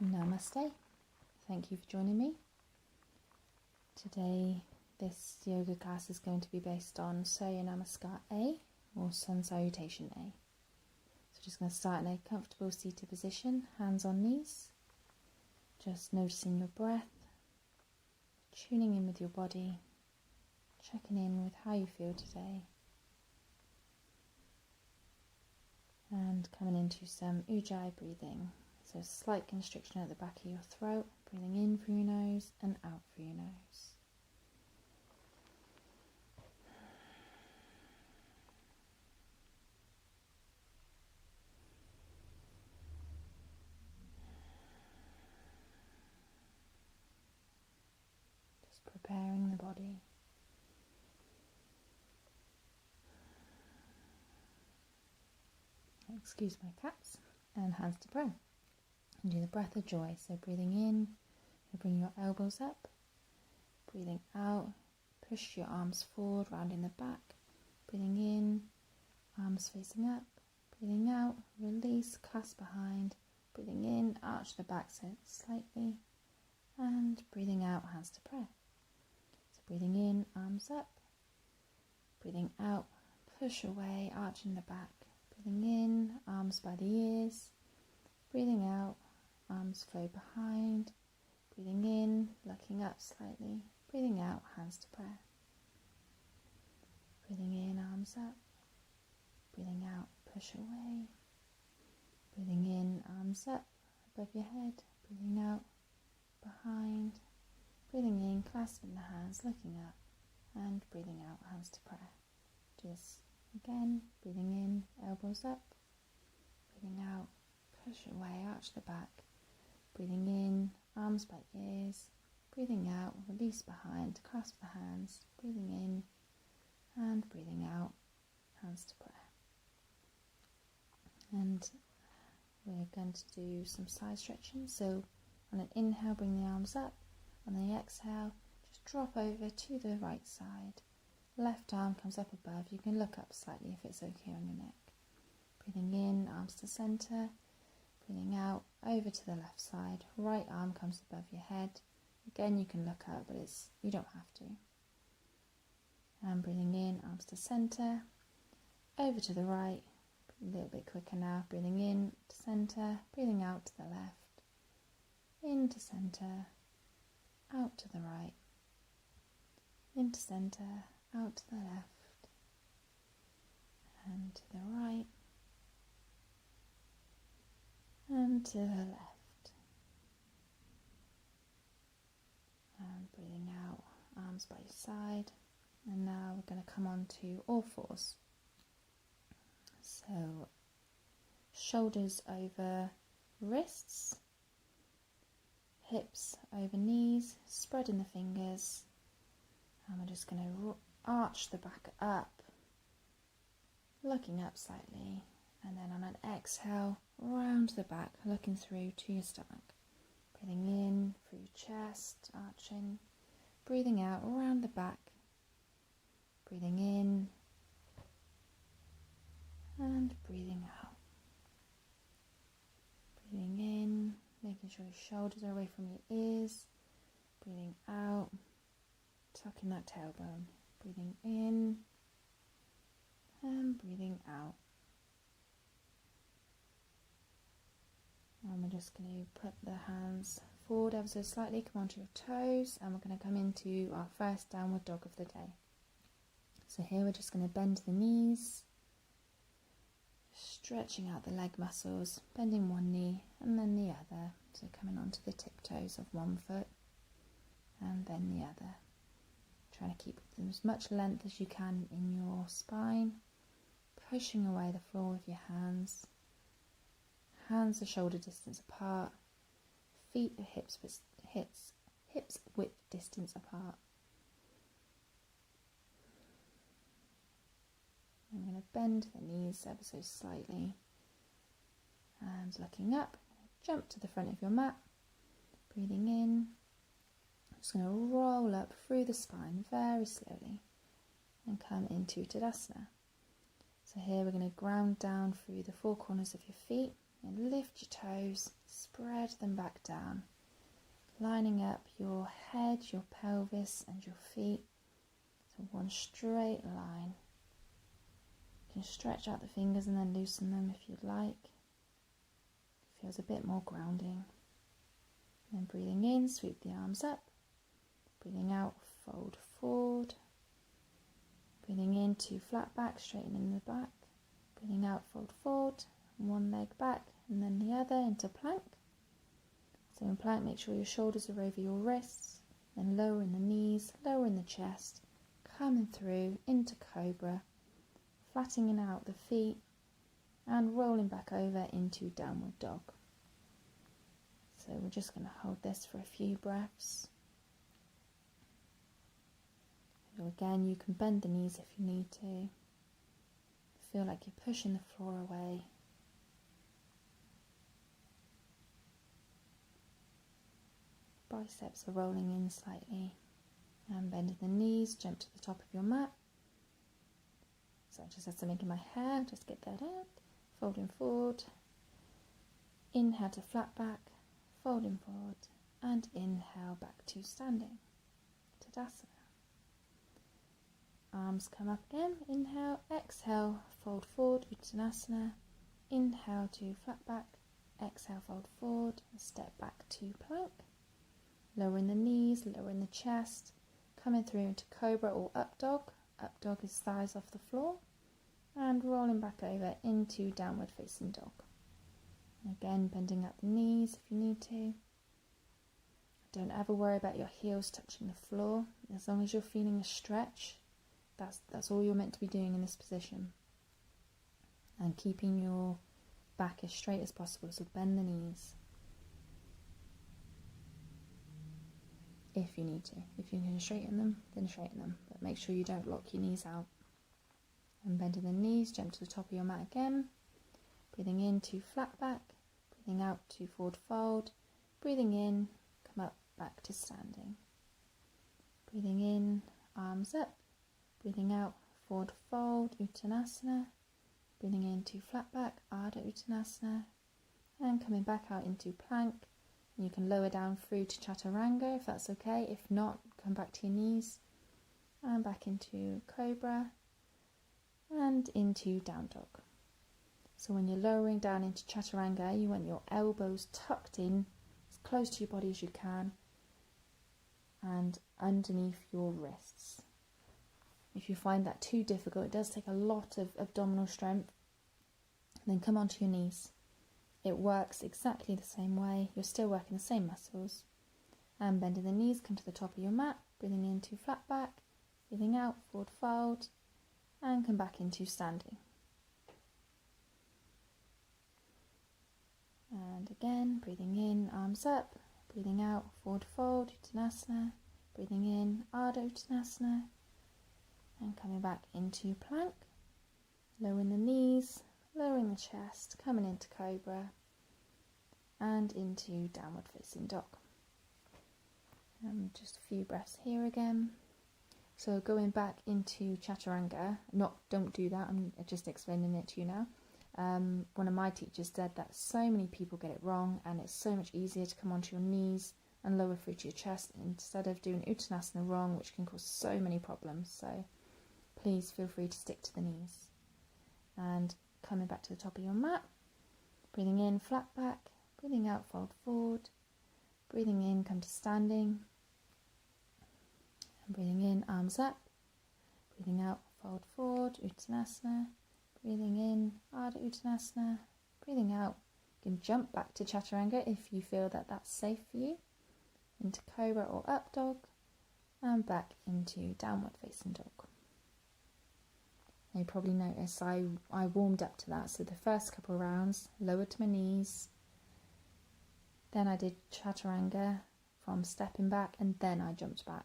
Namaste. Thank you for joining me. Today this yoga class is going to be based on Surya Namaskar A or Sun Salutation A. So just going to start in a comfortable seated position, hands on knees. Just noticing your breath, tuning in with your body, checking in with how you feel today. And coming into some Ujjayi breathing. So a slight constriction at the back of your throat, breathing in through your nose and out through your nose. Just preparing the body. Excuse my cats, and hands to prayer. And do the breath of joy. So breathing in, you bring your elbows up. Breathing out, push your arms forward, rounding the back. Breathing in, arms facing up. Breathing out, release, clasp behind. Breathing in, arch the back slightly. And breathing out, hands to prayer. So breathing in, arms up. Breathing out, push away, arching the back. Breathing in, arms by the ears. Breathing out, arms flow behind. Breathing in, looking up slightly. Breathing out, hands to prayer. Breathing in, arms up. Breathing out, push away. Breathing in, arms up above your head. Breathing out, behind. Breathing in, clasping the hands, looking up. And breathing out, hands to prayer. Do this again. Breathing in, elbows up. Breathing out, push away, arch the back. Breathing in, arms by ears. Breathing out, release behind, clasp the hands. Breathing in and breathing out, hands to prayer. And we're going to do some side stretching. So on an inhale, bring the arms up. On the exhale, just drop over to the right side. Left arm comes up above. You can look up slightly if it's okay on your neck. Breathing in, arms to center. Breathing out, over to the left side. Right arm comes above your head. Again, you can look up, but you don't have to. And breathing in, arms to center. Over to the right. A little bit quicker now. Breathing in to center. Breathing out to the left. Into center. Out to the right. Into center. Out to the left. And to the right. And to the left. And breathing out, arms by your side. And now we're going to come on to all fours. So shoulders over wrists, hips over knees, spreading the fingers. And we're just going to arch the back up, looking up slightly. And then on an exhale, round the back, looking through to your stomach. Breathing in through your chest, arching. Breathing out, round the back. Breathing in. And breathing out. Breathing in, making sure your shoulders are away from your ears. Breathing out, tucking that tailbone. Breathing in. And breathing out. And we're just going to put the hands forward ever so slightly, come onto your toes, and we're going to come into our first downward dog of the day. So here we're just going to bend the knees, stretching out the leg muscles, bending one knee and then the other. So coming onto the tiptoes of one foot and then the other. Trying to keep as much length as you can in your spine, pushing away the floor with your hands. Hands are shoulder distance apart, feet are hips width distance apart. I'm going to bend the knees ever so slightly and looking up, jump to the front of your mat, breathing in. I'm just going to roll up through the spine very slowly and come into Tadasana. So here we're going to ground down through the four corners of your feet and lift your toes, spread them back down, lining up your head, your pelvis and your feet to one straight line. You can stretch out the fingers and then loosen them if you'd like. It feels a bit more grounding. And then breathing in, sweep the arms up. Breathing out, fold forward. Breathing in to flat back, straighten in the back. Breathing out, fold forward, one leg back and then the other into plank. So in plank, make sure your shoulders are over your wrists, then lowering the knees, lowering the chest, coming through into cobra, flattening out the feet and rolling back over into downward dog. So we're just going to hold this for a few breaths. So again, you can bend the knees if you need to. Feel like you're pushing the floor away. Biceps are rolling in slightly. And bending the knees, jump to the top of your mat. So I just had something in my hair, just get that out. Folding forward. Inhale to flat back, folding forward. And inhale back to standing. Tadasana. Arms come up again, inhale, exhale, fold forward, Uttanasana. Inhale to flat back, exhale, fold forward, and step back to plank. Lowering the knees, lowering the chest, coming through into cobra or up dog. Up dog is thighs off the floor. And rolling back over into downward facing dog. And again, bending at the knees if you need to. Don't ever worry about your heels touching the floor. As long as you're feeling a stretch, that's all you're meant to be doing in this position. And keeping your back as straight as possible, so bend the knees. If you need to. If you can straighten them, then straighten them. But make sure you don't lock your knees out. And bending the knees, jump to the top of your mat again. Breathing in to flat back. Breathing out to forward fold. Breathing in, come up back to standing. Breathing in, arms up. Breathing out, forward fold, Uttanasana. Breathing into flat back, Ardha Uttanasana. And coming back out into plank. And you can lower down through to Chaturanga if that's okay. If not, come back to your knees. And back into Cobra. And into Down Dog. So when you're lowering down into Chaturanga, you want your elbows tucked in as close to your body as you can. And underneath your wrists. If you find that too difficult, it does take a lot of abdominal strength, then come onto your knees. It works exactly the same way. You're still working the same muscles. And bending the knees, come to the top of your mat, breathing into flat back, breathing out, forward fold, and come back into standing. And again, breathing in, arms up, breathing out, forward fold, Uttanasana, breathing in, Ardha Uttanasana, and coming back into plank, lowering the knees, lowering the chest, coming into Cobra, and into downward facing dog. Just a few breaths here again. So going back into Chaturanga, don't do that, I'm just explaining it to you now. One of my teachers said that so many people get it wrong, and it's so much easier to come onto your knees and lower through to your chest instead of doing Uttanasana wrong, which can cause so many problems. So please feel free to stick to the knees. And coming back to the top of your mat, breathing in, flat back, breathing out, fold forward, breathing in, come to standing, and breathing in, arms up, breathing out, fold forward, Uttanasana, breathing in, Ardha Uttanasana, breathing out. You can jump back to Chaturanga if you feel that that's safe for you, into Cobra or Up Dog, and back into Downward Facing Dog. You probably noticed I warmed up to that. So the first couple of rounds, lowered to my knees. Then I did Chaturanga from stepping back, and then I jumped back.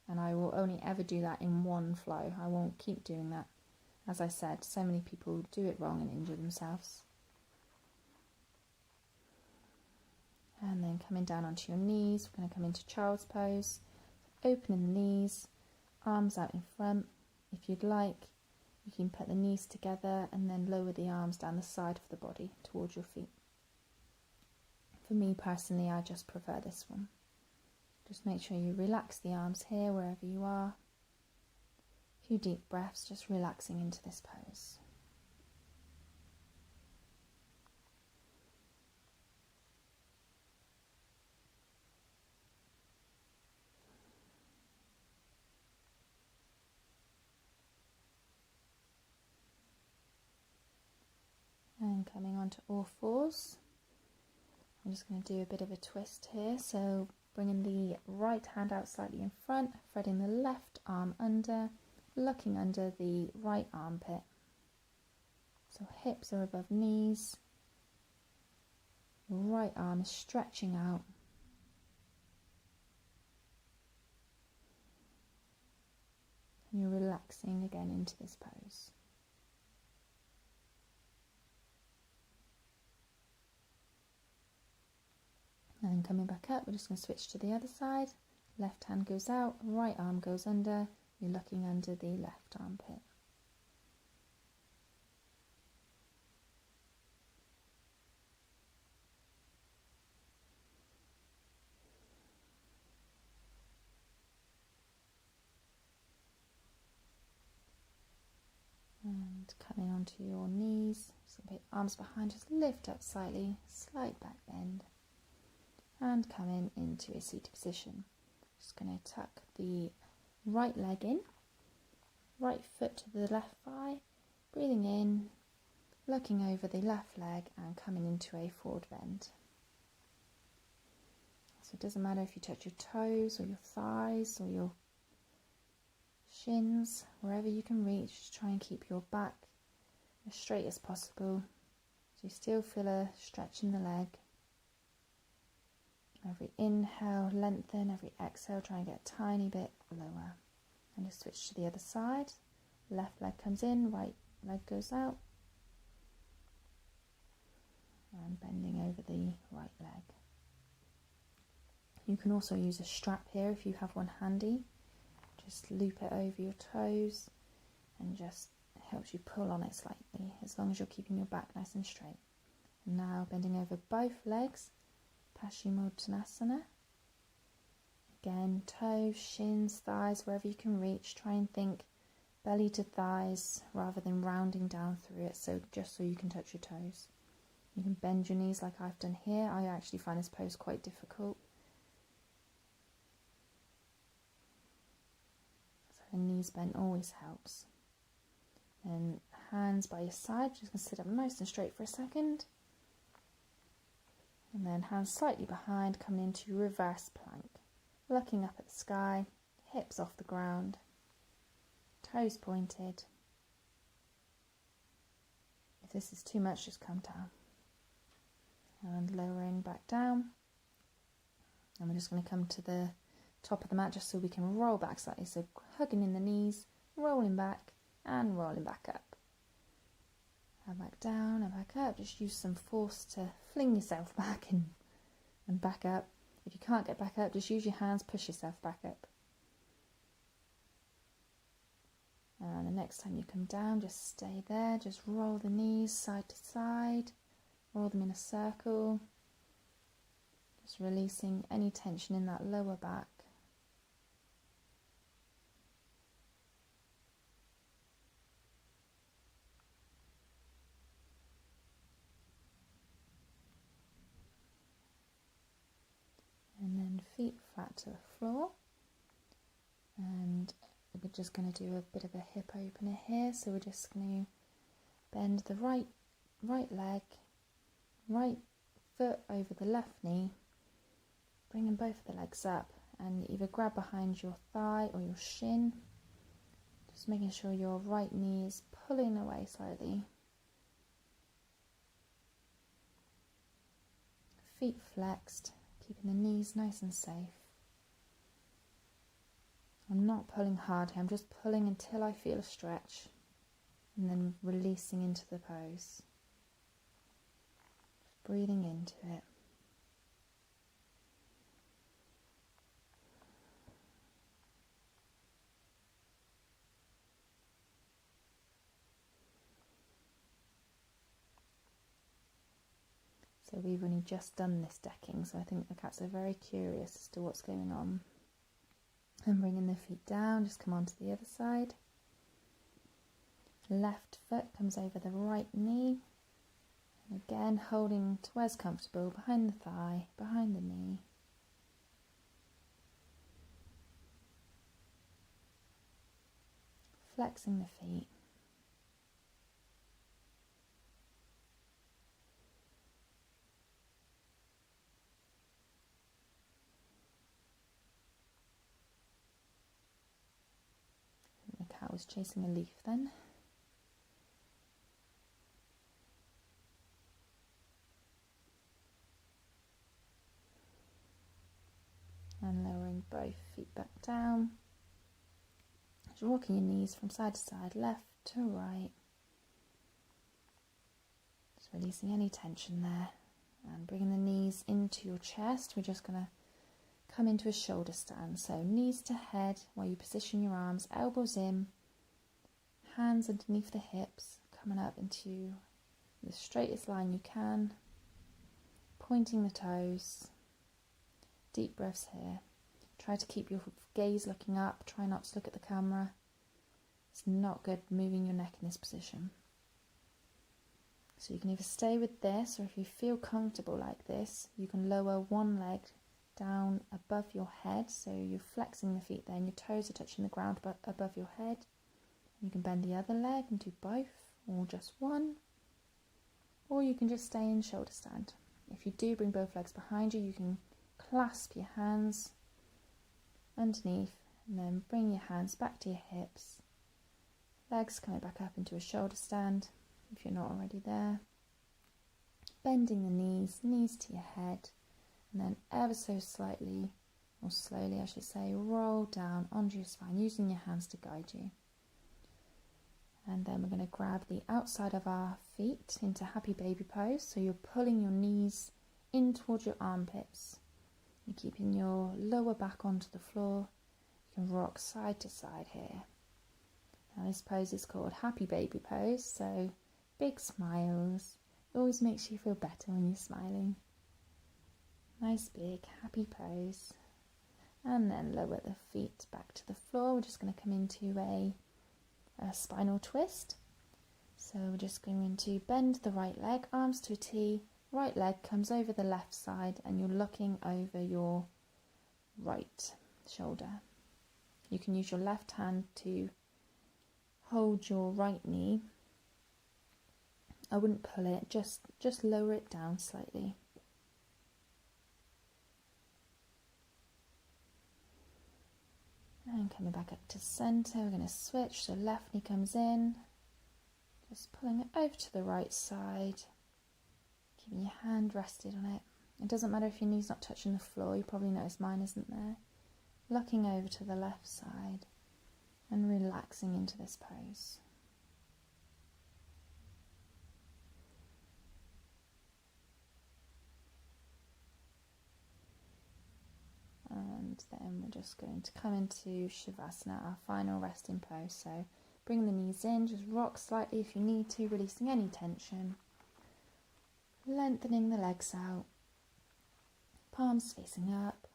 And I will only ever do that in one flow. I won't keep doing that. As I said, so many people do it wrong and injure themselves. And then coming down onto your knees, we're going to come into child's pose. Opening the knees, arms out in front. If you'd like, you can put the knees together and then lower the arms down the side of the body towards your feet. For me personally, I just prefer this one. Just make sure you relax the arms here, wherever you are. A few deep breaths, just relaxing into this pose. And coming onto all fours. I'm just going to do a bit of a twist here, so bringing the right hand out slightly in front, threading the left arm under, looking under the right armpit. So hips are above knees, your right arm is stretching out. And you're relaxing again into this pose. And then coming back up, we're just going to switch to the other side. Left hand goes out, right arm goes under. You're looking under the left armpit. And coming onto your knees, just going to put your arms behind, just lift up slightly, slight back bend. And coming into a seated position. Just going to tuck the right leg in, right foot to the left thigh, breathing in, looking over the left leg and coming into a forward bend. So it doesn't matter if you touch your toes or your thighs or your shins, wherever you can reach, just try and keep your back as straight as possible. So you still feel a stretch in the leg. Every inhale, lengthen. Every exhale, try and get a tiny bit lower. And just switch to the other side. Left leg comes in, right leg goes out. And bending over the right leg. You can also use a strap here if you have one handy. Just loop it over your toes and just helps you pull on it slightly, as long as you're keeping your back nice and straight. And now bending over both legs. Paschimottanasana. Again, toes, shins, thighs, wherever you can reach. Try and think belly to thighs rather than rounding down through it, so just so you can touch your toes. You can bend your knees like I've done here. I actually find this pose quite difficult. So a knees bent always helps. And hands by your side, just going to sit up nice and straight for a second. And then hands slightly behind, coming into reverse plank. Looking up at the sky, hips off the ground, toes pointed. If this is too much, just come down. And lowering back down. And we're just going to come to the top of the mat just so we can roll back slightly. So hugging in the knees, rolling back and rolling back up. And back down and back up. Just use some force to fling yourself back in and back up. If you can't get back up, just use your hands, push yourself back up. And the next time you come down, just stay there. Just roll the knees side to side. Roll them in a circle. Just releasing any tension in that lower back. And then feet flat to the floor. And we're just going to do a bit of a hip opener here. So we're just going to bend the right leg, right foot over the left knee, bringing both of the legs up, and either grab behind your thigh or your shin. Just making sure your right knee is pulling away slightly. Feet flexed. Keeping the knees nice and safe. I'm not pulling hard here, I'm just pulling until I feel a stretch and then releasing into the pose. Just breathing into it. So So we've only just done this decking, so I think the cats are very curious as to what's going on. And bringing the feet down, just come on to the other side. Left foot comes over the right knee. And again, holding to where's comfortable, behind the thigh, behind the knee. Flexing the feet. The cat was chasing a leaf then. And lowering both feet back down. Just rocking your knees from side to side, left to right. Just releasing any tension there. And bringing the knees into your chest. We're just going to come into a shoulder stand. So knees to head while you position your arms, elbows in, hands underneath the hips, coming up into the straightest line you can. Pointing the toes. Deep breaths here. Try to keep your gaze looking up. Try not to look at the camera. It's not good moving your neck in this position. So you can either stay with this, or if you feel comfortable like this, you can lower one leg down above your head. So you're flexing the feet there and your toes are touching the ground above your head. You can bend the other leg and do both, or just one. Or you can just stay in shoulder stand. If you do bring both legs behind you, you can clasp your hands underneath and then bring your hands back to your hips. Legs coming back up into a shoulder stand if you're not already there. Bending the knees, knees to your head, and then ever so slightly, or slowly I should say, roll down onto your spine using your hands to guide you. And then we're going to grab the outside of our feet into happy baby pose. So you're pulling your knees in towards your armpits. You're keeping your lower back onto the floor. You can rock side to side here. Now this pose is called happy baby pose, so big smiles. It always makes you feel better when you're smiling. Nice big happy pose. And then lower the feet back to the floor. We're just going to come into a spinal twist. So we're just going to bend the right leg, arms to a T. Right leg comes over the left side and you're looking over your right shoulder. You can use your left hand to hold your right knee. I wouldn't pull it, just lower it down slightly. And coming back up to centre, we're going to switch. So left knee comes in, just pulling it over to the right side. Keeping your hand rested on it. It doesn't matter if your knee's not touching the floor, you probably notice mine isn't there. Looking over to the left side and relaxing into this pose. And then we're just going to come into Shavasana, our final resting pose. So bring the knees in, just rock slightly if you need to, releasing any tension. Lengthening the legs out, palms facing up.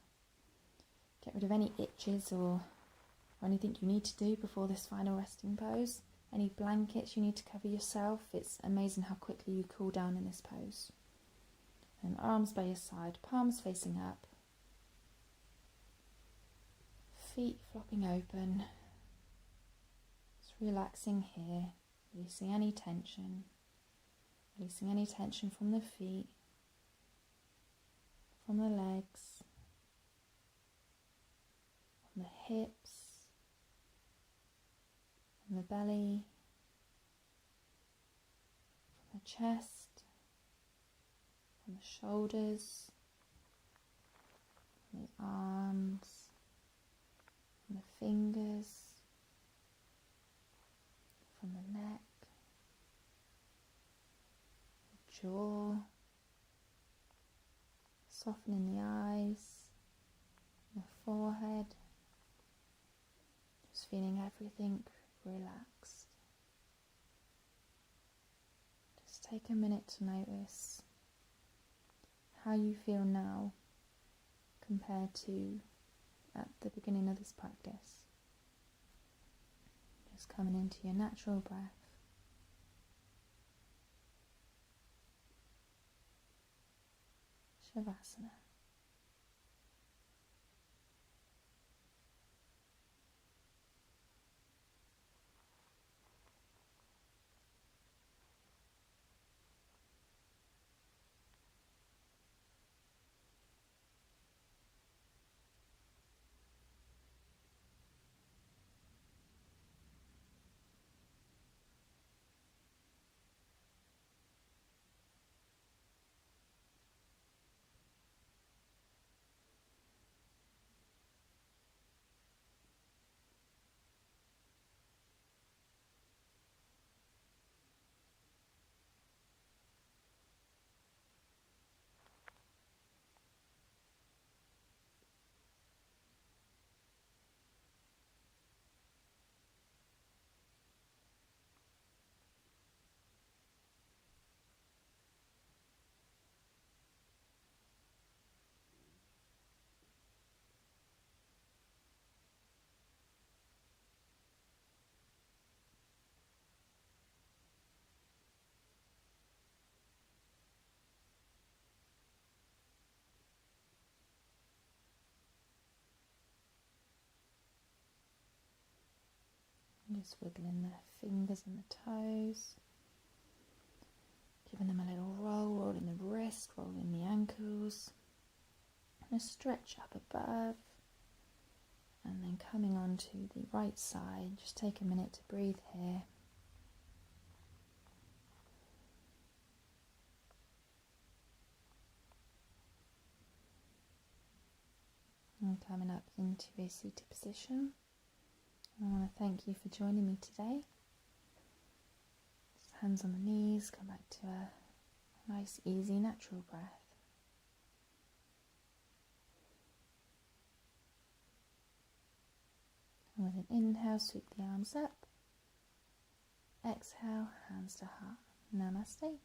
Get rid of any itches or anything you need to do before this final resting pose. Any blankets you need to cover yourself. It's amazing how quickly you cool down in this pose. And arms by your side, palms facing up. Feet flopping open. Just relaxing here, releasing any tension. Releasing any tension from the feet, from the legs, from the hips, from the belly, from the chest, from the shoulders, from the arms, from the fingers, from the neck, jaw, softening the eyes, the forehead, just feeling everything relaxed. Just take a minute to notice how you feel now compared to at the beginning of this practice. Just coming into your natural breath. Shavasana. Just wiggling the fingers and the toes, giving them a little roll, rolling the wrist, rolling the ankles, and a stretch up above, and then coming on to the right side. Just take a minute to breathe here. And coming up into a seated position. I want to thank you for joining me today. Just hands on the knees, come back to a nice, easy, natural breath. And with an inhale, sweep the arms up. Exhale, hands to heart. Namaste.